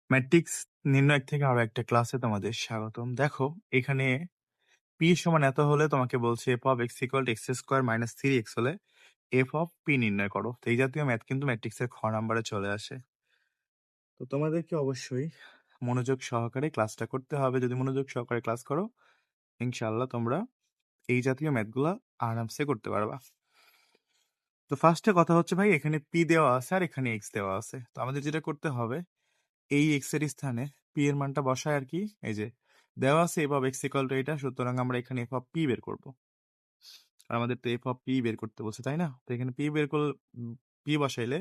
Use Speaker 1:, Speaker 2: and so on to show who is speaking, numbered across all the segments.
Speaker 1: Matrix নির্ণয় থেকে আরো একটা ক্লাসে তোমাদের স্বাগতম। দেখো এখানে পি সমান এত হলে তোমাকে বলছে F of x equal x square minus three x হলে এফ অফ পি নির্ণয় করো। তো এই জাতীয় ম্যাথ কিন্তু ম্যাট্রিক্সের খ নাম্বারে চলে আসে। তো তোমাদেরকে অবশ্যই মনোযোগ সহকারে ক্লাসটা করতে হবে। যদি মনোযোগ সহকারে ক্লাস করো ইনশাআল্লাহ তোমরা এই জাতীয় ম্যাথগুলা আরামসে করতে পারবা। তো ফার্স্টে কথা হচ্ছে ভাই এখানে পি দেওয়া আছে আর এখানে এক্স দেওয়া আছে। তো আমাদের যেটা করতে হবে এই এক্স এর স্থানে পি এর মানটা বসায় আর কি। এই যে দেওয়া আছে F of x equal to এটা, সুতরাং আমরা এখানে এফ অফ পি বের করব। আর আমাদের তো এফ অফ পি বের করতে বলছে তাই না? তো এখানে পি বের করলে পি বসাইলে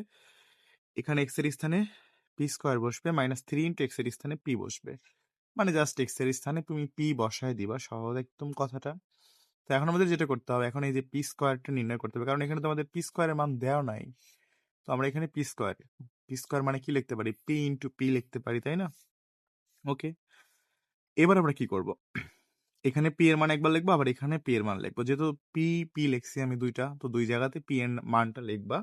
Speaker 1: এখানে এক্স এর স্থানে পি স্কোয়ার বসবে, মাইনাস থ্রি ইন্টু এক্স এর স্থানে পি বসবে। মানে জাস্ট এক্স এর স্থানে তুমি পি বসায় দিবা, সহজ একদম কথাটা। তো এখন আমাদের যেটা করতে হবে, এখন এই যে পি স্কোয়ারটা নির্ণয় করতে হবে, কারণ এখানে তো আমাদের পি স্কোয়ারের মান দেওয়া নাই। তো আমরা এখানে পি স্কোয়ার মানে কি লিখতে পারি? পি ইন্টু পি লিখতে পারি, তাই না? ওকে, এবার আমরা কি করব? এখানে পি এর মান একবার লিখবো, আবার এখানে পি এর মান লিখবো। যেহেতু পি পি লিখছি আমি দুইটা, তো দুই জায়গাতে পি এর মানটা লিখবা,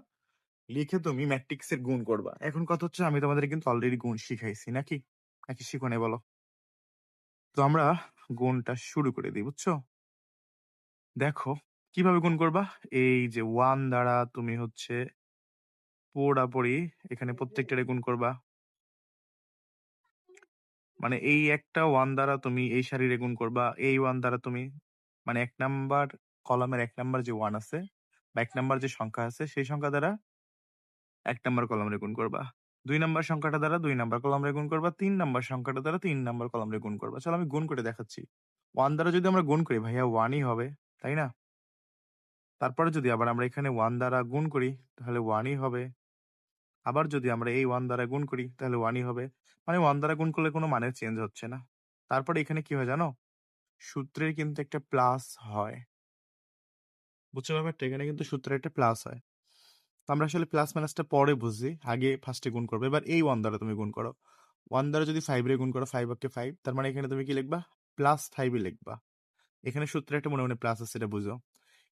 Speaker 1: লিখে তুমি ম্যাট্রিক্সের গুণ করবা। এখন কথা হচ্ছে আমি তোমাদের কিন্তু অলরেডি গুণ শিখাইছি নাকি? নাকি শিখো নাই বলো? তো আমরা গুণটা শুরু করে দিই, বুঝছো? দেখো কিভাবে গুণ করবা। এই যে ওয়ান দ্বারা তুমি হচ্ছে পুরোপুরি এখানে প্রত্যেকটারে গুণ করবা। মানে এই একটা ওয়ান দ্বারা তুমি এই সারিরে গুণ করবা, এই ওয়ান দ্বারা তুমি মানে এক নাম্বার কলামের এক নাম্বার যে ওয়ান আছে বা এক নাম্বার যে সংখ্যা আছে সেই সংখ্যা দ্বারা এক নাম্বার কলামে গুণ করবা। দুই নাম্বার সংখ্যাটা দ্বারা দুই নাম্বার কলামে গুণ করবা, তিন নাম্বার সংখ্যাটা দ্বারা তিন নাম্বার কলামে গুণ করবা। চলো আমি গুণ করে দেখাচ্ছি। ওয়ান দ্বারা যদি আমরা গুণ করি ভাইয়া ওয়ানই হবে, তাই না? তারপরে যদি আবার আমরা এখানে ওয়ান দ্বারা গুণ করি তাহলে ওয়ানই হবে। আবার যদি আমরা এই ওয়ান দ্বারা গুণ করি তাহলে ওয়ানই হবে। মানে ওয়ান দ্বারা গুণ করলে কোনো মানের চেঞ্জ হচ্ছে না। তারপরে এখানে কি হয় জানো? সূত্রের কিন্তু একটা প্লাস হয়, বুঝছো ব্যাপারটা? এখানে কিন্তু সূত্রের একটা প্লাস হয়। তো আমরা আসলে প্লাস মাইনাসটা পরে বুঝি, আগে ফার্স্টে গুণ করবো। এবার এই ওয়ান দ্বারা তুমি গুণ করো, ওয়ান দ্বারা যদি ফাইভ রে গুণ করো, ফাইভ ওকে ফাইভ, তার মানে এখানে তুমি কি লিখবা? প্লাস ফাইভই লিখবা। এখানে সূত্রে একটা মনে মনে প্লাস আছে, সেটা বুঝো।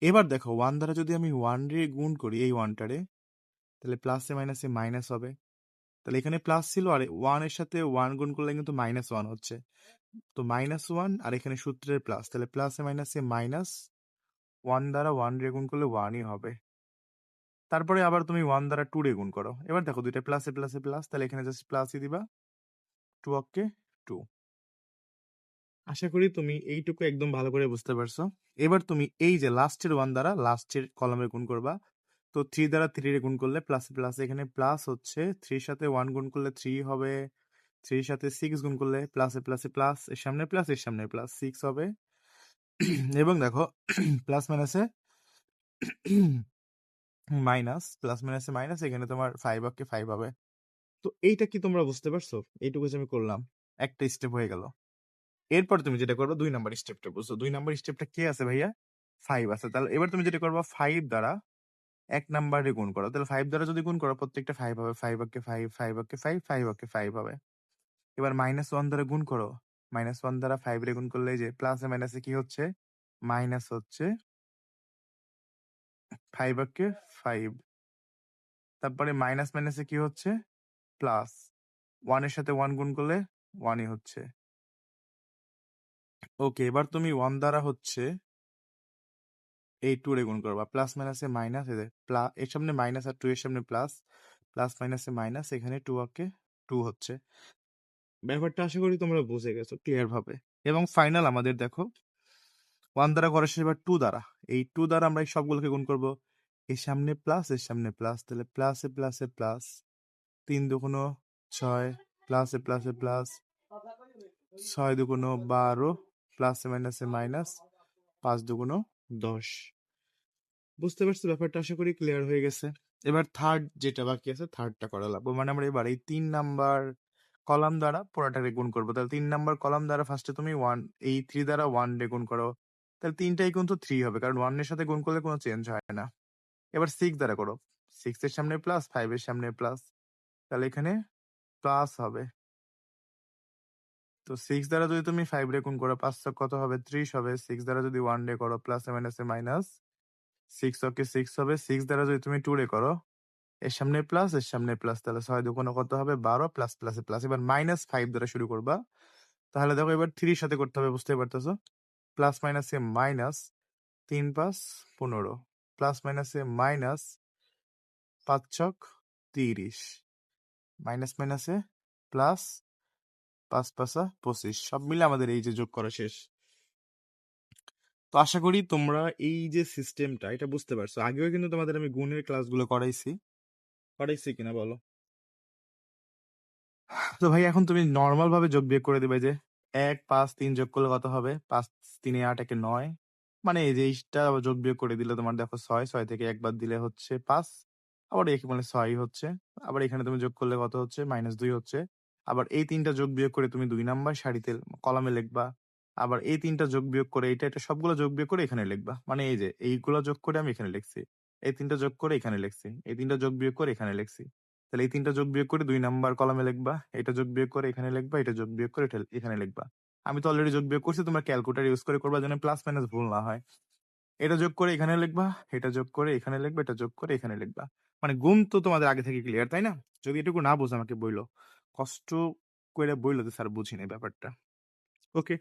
Speaker 1: এবার দেখো ওয়ান দ্বারা যদি আমি ওয়ান রে গুণ করি এই ওয়ানটারে, তাহলে প্লাসে মাইনাসে মাইনাস হবে। তাহলে এখানে প্লাস ছিল আর ওয়ান এর সাথে ওয়ান গুণ করলে কিন্তু মাইনাস ওয়ান হচ্ছে। তো মাইনাস ওয়ান আর এখানে সূত্রের প্লাস, তাহলে প্লাসে মাইনাসে মাইনাস, ওয়ান দ্বারা ওয়ান রে গুণ করলে ওয়ানই হবে। তারপরে আবার তুমি ওয়ান দ্বারা টু রে গুণ করো। এবার দেখো দুইটা প্লাসে প্লাসে প্লাস, তাহলে এখানে জাস্ট প্লাসই দিবা, টু অকে টু। আশা করি তুমি এইটুকু একদম ভালো করে বুঝতে পারছো। এবার তুমি এই যে লাস্টের ওয়ান দ্বারা লাস্টের কলমে গুণ করবা। তো থ্রি দ্বারা থ্রি রে গুণ করলে প্লাসে প্লাসে, এখানে প্লাস হচ্ছে, থ্রির সাথে ওয়ান গুণ করলে থ্রি হবে, থ্রির সাথে সিক্স গুণ করলে প্লাসে প্লাসে প্লাস, এর সামনে প্লাস এর সামনে প্লাস, সিক্স হবে। এবং দেখো প্লাস মাইনাসে মাইনাস, প্লাস মাইনাসে মাইনাস, এখানে তোমার ফাইভ অকে ফাইভ হবে। তো এইটা কি তোমরা বুঝতে পারছো? এইটুকু যে আমি করলাম, একটা স্টেপ হয়ে গেল। এরপর তুমি যেটা করবে দুই নাম্বার স্টেপটা বুঝছো। দুই নাম্বার স্টেপটা কে আছে ভাইয়া? ফাইভ আছে। তাহলে এবার তুমি যেটা করবা, ফাইভ দ্বারা এক নাম্বারে গুণ করো। তাহলে ফাইভ দ্বারা যদি গুণ করো প্রত্যেকটা ফাইভ হবে, five okay five, five okay five, five okay five হবে। এবার মাইনাস ওয়ান দ্বারা গুণ করো, মাইনাস ওয়ান দ্বারা ফাইভ রে গুণ করলে এই যে প্লাসে মাইনাসে কি হচ্ছে? মাইনাস হচ্ছে, ফাইভ ওকে ফাইভ। তারপরে মাইনাস মাইনাসে কি হচ্ছে? প্লাস, ওয়ানের সাথে ওয়ান গুণ করলে ওয়ানই হচ্ছে। ওকে, এবার তুমি ওয়ান দ্বারা হচ্ছে এই টু রে গুণ করবা, প্লাস মাইনাসে মাইনাস, এর সামনে মাইনাস আর টু এর সামনে প্লাস, প্লাস মাইনাসে মাইনাস, এখানে টু ওকে টু হচ্ছে। ব্যাপারটা আশা করি তোমরা বুঝে গেছো ক্লিয়ার ভাবে। এবং ফাইনাল আমাদের দেখো ওয়ান দ্বারা করার শেষ, এবার টু দ্বারা, এই টু দ্বারা আমরা এই সবগুলোকে গুণ করব। এর সামনে প্লাস এর সামনে প্লাস, তাহলে প্লাসে প্লাসে প্লাস, তিন দুগুণ ছয়, প্লাসে প্লাসে প্লাস, ছয় দুগুণ 12, প্লাসে মাইনাসে মাইনাস, পাঁচ দুগুণ 10। বুঝতে পারছো ব্যাপারটা? আশা করি ক্লিয়ার হয়ে গেছে। এবার থার্ড যেটা বাকি আছে, থার্ডটা করা লাগবে। মানে আমরা এবার এই তিন নাম্বার কলাম দ্বারা পুরোটাকে গুণ করবো। তাহলে তিন নাম্বার কলাম দ্বারা ফার্স্টে তুমি ওয়ান, এই থ্রি দ্বারা ওয়ান রে গুণ করো, তাহলে তিনটাই কিন্তু থ্রি হবে, কারণ ওয়ান এর সাথে গুণ করলে কোনো চেঞ্জ হয় না। এবার সিক্স দ্বারা করো, সিক্স এর সামনে প্লাস, ফাইভ এর সামনে প্লাস, তাহলে এখানে প্লাস হবে। তো সিক্স দ্বারা যদি তুমি ফাইভ রে গুণ করো, পাঁচ কত হবে? 30 হবে। সিক্স দ্বারা যদি ওয়ান রে করো, প্লাসে মাইনাসে মাইনাস, সিক্স ওকে সিক্স হবে। সিক্স দ্বারা যদি তুমি টু রে করো, এর সামনে প্লাস, এর সামনে প্লাস। তাহলে ৬ দুগুণে কত হবে? ১২ প্লাস, প্লাসে প্লাস। এবার -৫ দ্বারা শুরু করবা। তাহলে দেখো এবার ৩ এর সাথে করতে হবে, বুঝতেই পারতেছো? প্লাস মাইনাসে মাইনাস, ৩ ৫ ১৫, প্লাস মাইনাসে মাইনাস, ৫ ছক ৩০, মাইনাস মাইনাসে প্লাস, ৫ ৫ ২৫। সব মিলে আমাদের এই যে যোগ করা শেষ। তো আশা করি তোমরা এই যে সিস্টেমটা এটা বুঝতে পারছো। আগেও কিন্তু তোমাদের আমি গুণের ক্লাসগুলো করাইছি কিনা বলো? তো ভাই এখন তুমি নর্মাল ভাবে যোগ বিয়োগ করে দিবে যে ১ ৫ ৩ যোগ করলে কত হবে? ৫ ৩ ৮ একে ৯। মানে এই যে এইটা যোগ বিয়োগ করে দিলে তোমার দেখো ৬, ৬ থেকে ১ বাদ দিলে হচ্ছে ৫। আবার একে মানে ৬ হচ্ছে। আবার এখানে তুমি যোগ করলে কত হচ্ছে? -২ হচ্ছে। আবার এই ৩ টা যোগ বিয়োগ করে তুমি ২ নাম্বার সারিতে কলামে লিখবা। আবার এই ৩ টা যোগ বিয়োগ করে এটা সবগুলো যোগ বিয়োগ করে এখানে লিখবা। মানে এই যে এইগুলো যোগ করে আমি এখানে লিখছি। এই ৩ টা যোগ করে এখানে লিখছি। এই ৩ টা যোগ বিয়োগ করে এখানে লিখছি। তাহলে এই ৩ টা যোগ বিয়োগ করে ২ নাম্বার কলামে লিখবা। এটা যোগ বিয়োগ করে এখানে লিখবা, এটা যোগ বিয়োগ করে এখানে লিখবা। আমি তো অলরেডি যোগ বিয়োগ করছি, তোমরা ক্যালকুলেটর ইউজ করে করবা যেন প্লাস মাইনাস ভুল না হয়। এটা যোগ করে এখানে লিখবা, এটা যোগ করে এখানে লিখবা, এটা যোগ করে এখানে লিখবা। মানে গুণ তো তোমাদের আগে থেকে ক্লিয়ার, তাই না? যদি এটুকু না বুঝো আমাকে বইলো। কষ্ট কইরা বইলো যে স্যার বুঝি নাই ব্যাপারটা। ওকে।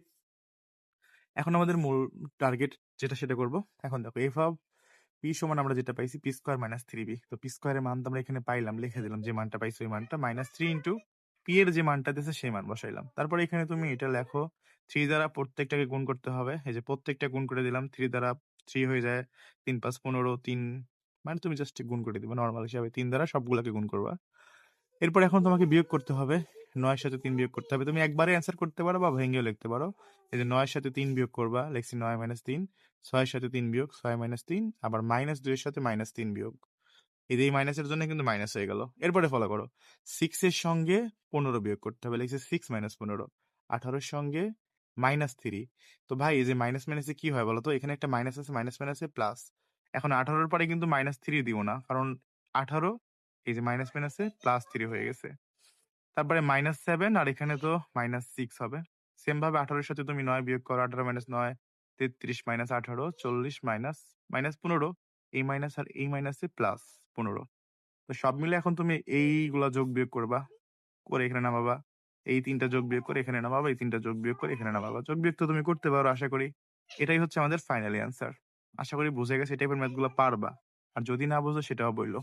Speaker 1: এখন আমাদের মূল টার্গেট যেটা সেটা করব। এখন দেখো f অফ p সমান আমরা যেটা পাইছি p স্কয়ার মাইনাস 3b। তো p স্কয়ারের মান তো আমরা এখানে পাইলাম, লিখে দিলাম যে মানটা পাইছি ওই মানটা -3 ইনটু p এর যে মানটা দিয়েছে সেই মান বসাইলাম। তারপরে এখানে তুমি এটা লেখো 3 দ্বারা প্রত্যেকটাকে গুণ করতে হবে। এই যে প্রত্যেকটা গুণ করে দিলাম, 3 দ্বারা 3 হয়ে যায় ৩ ৫ ১৫, ৩ মানে তুমি জাস্ট গুণ করে দিবা নরমাল হিসাবে। ৩ দ্বারা সবগুলোকে গুণ করবা। এরপর এখন তোমাকে বিয়োগ করতে হবে। ৯ এর সাথে ৩ বিয়োগ করতে হবে। তুমি একবারে অ্যান্সার করতে পারো বা ভেঙেও লিখতে পারো। এই যে ৯ এর সাথে ৩ বিয়োগ করবা, লিখছি ৯ - ৩। ৬ এর সাথে ৩ বিয়োগ, ৬ - ৩। আবার -২ এর সাথে -৩ বিয়োগ। এই যে এই মাইনাসের জন্য কিন্তু মাইনাস হয়ে গেল। এরপরে ফলো করো। 6 এর সঙ্গে ১৫ বিয়োগ করতে হবে। লিখছি 6 - ১৫। ১৮ এর সঙ্গে -3। তো ভাই এই যে মাইনাস মাইনাসে কি হয় বলো তো? এখানে একটা মাইনাস আছে, মাইনাস মাইনাসে প্লাস। এখন ১৮ এর পরে কিন্তু -3 দিব না। কারণ ১৮ এই যে মাইনাস মাইনাসে +3 হয়ে গেছে। তারপরে -7 আর এখানে তো -6 হবে। সেম ভাবে ১৮ এর সাথে তুমি ৯ বিয়োগ করো। ১৮ - ৯ ৩৩ - ১৮ ৪০ -15 এই মাইনাস আর এই মাইনাসে +15। তো সব মিলে এখন তুমি এইগুলা যোগ বিয়োগ করবা। করে এখানে নামাবা। এই ৩ টা যোগ বিয়োগ করে এখানে নামাবা। এই ৩ টা যোগ বিয়োগ করে এখানে নামাবা। যোগ বিয়োগ তো তুমি করতে পারো আশা করি। এটাই হচ্ছে আমাদের ফাইনালি অ্যান্সার। আশা করি বুঝে গেছে এই টাইপের ম্যাথ গুলা পারবা। আর যদি না বুঝো সেটাও বইলো।